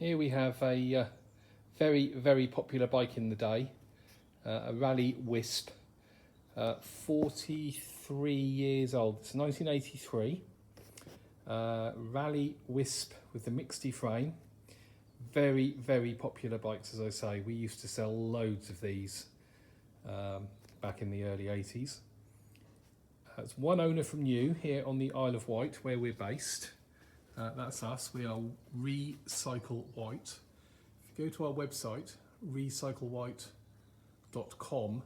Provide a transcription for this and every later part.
here we have a very popular bike in the day, a Raleigh Wisp, 43 years old. It's 1983. Raleigh Wisp with the Mixte frame. Very popular bikes, as I say. We used to sell loads of these back in the early 80s. It's one owner from new here on the Isle of Wight, where we're based. That's us. We are Recycle Wight. If you go to our website, recyclewhite.com,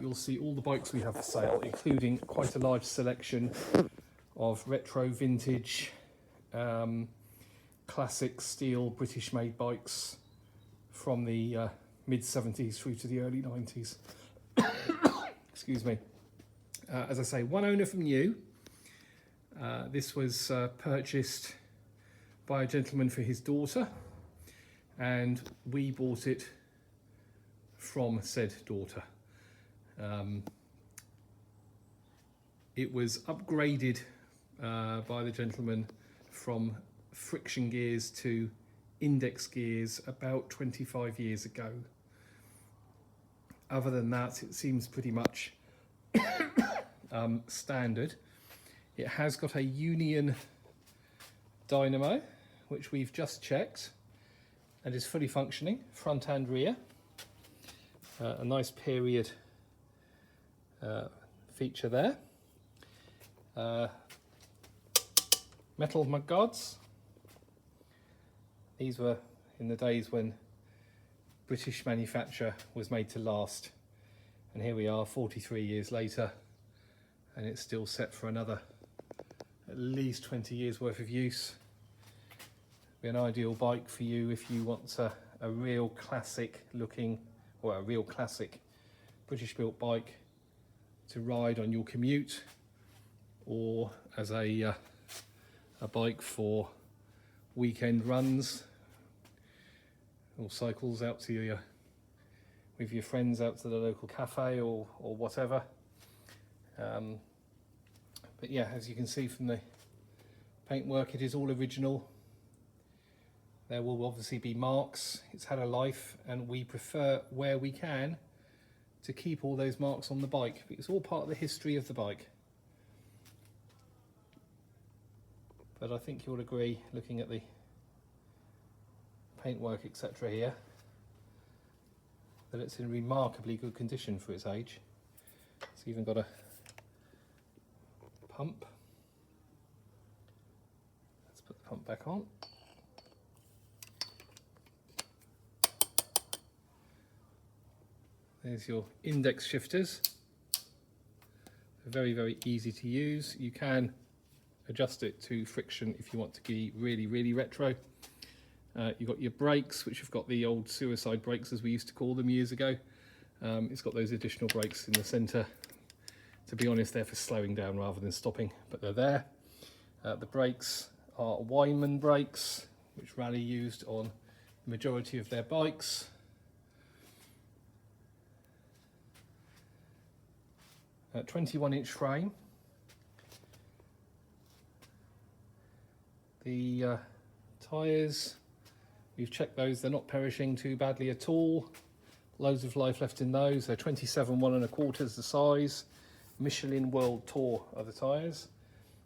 you'll see all the bikes we have for sale, including quite a large selection of retro, vintage, classic steel British-made bikes from the mid-70s through to the early 90s. Excuse me. As I say, one owner from new. This was purchased by a gentleman for his daughter, and we bought it from said daughter. It was upgraded by the gentleman from friction gears to index gears about 25 years ago. Other than that, it seems pretty much standard. It has got a Union dynamo, which we've just checked, and is fully functioning, front and rear. A nice period feature there. Metal mudguards. These were in the days when British manufacture was made to last, and here we are 43 years later, and it's still set for another at least 20 years worth of use. Be an ideal bike for you if you want a real classic looking, or a real classic British built bike to ride on your commute, or as a bike for weekend runs or cycles out to your with your friends out to the local cafe or whatever. But yeah, as you can see from the paintwork, it is all original. There will obviously be marks. It's had a life, and we prefer, where we can, to keep all those marks on the bike. It's all part of the history of the bike. But I think you'll agree, looking at the paintwork, etc. here, that it's in remarkably good condition for its age. It's even got a pump. Let's put the pump back on. There's your index shifters. Very easy to use. You can adjust it to friction if you want to be really retro. You've got your brakes, which have got the old suicide brakes, as we used to call them years ago. It's got those additional brakes in the centre. To be honest, they're for slowing down rather than stopping, but they're there. The brakes are Wyman brakes, which Raleigh used on the majority of their bikes. A 21-inch frame. The tyres, we've checked those, they're not perishing too badly at all. Loads of life left in those. They're 27 1¼ the size. Michelin World Tour are the tyres.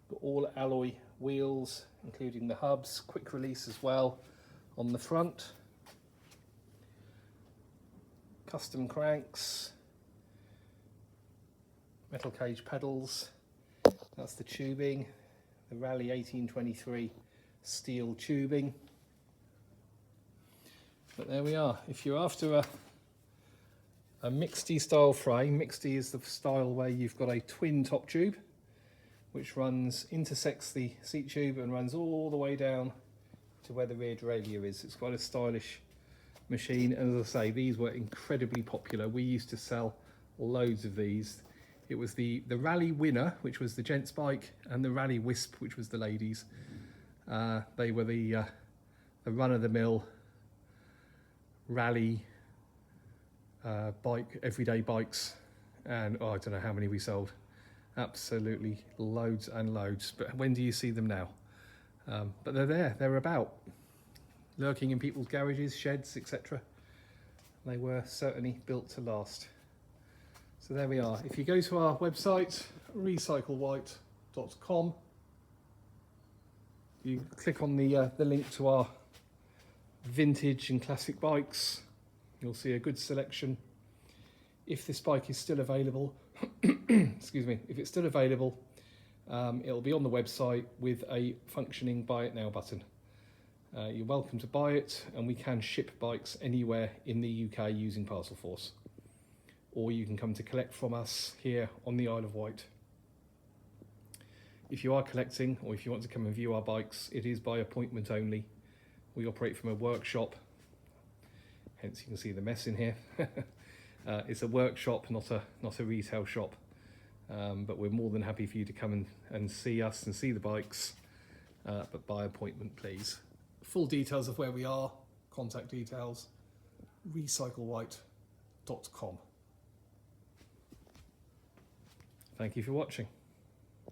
Got all alloy wheels, including the hubs, quick release as well on the front. Custom cranks, metal cage pedals. That's the tubing, the Raleigh 1823 steel tubing. But there we are. If you're after a Mixte style frame, Mixte is the style where you've got a twin top tube which intersects the seat tube and runs all the way down to where the rear derailleur is. It's quite a stylish machine, and as I say, these were incredibly popular. We used to sell loads of these. It was the Raleigh Winner, which was the gents bike, and the Raleigh Wisp, which was the ladies. They were the run-of-the-mill Raleigh bike, everyday bikes, and I don't know how many we sold. Absolutely loads and loads. But when do you see them now? But they're there, they're about. lurking in people's garages, sheds, etc. They were certainly built to last. So there we are. If you go to our website, recyclewhite.com, you click on the link to our vintage and classic bikes, you'll see a good selection. If this bike is still available, excuse me, if it's still available, it'll be on the website with a functioning buy it now button. You're welcome to buy it, and we can ship bikes anywhere in the UK using Parcel Force. Or you can come to collect from us here on the Isle of Wight. If you are collecting, or if you want to come and view our bikes, it is by appointment only. We operate from a workshop, hence you can see the mess in here. It's a workshop, not a retail shop, but we're more than happy for you to come and see us and see the bikes, but by appointment, please. Full details of where we are, contact details, recyclewhite.com. Thank you for watching.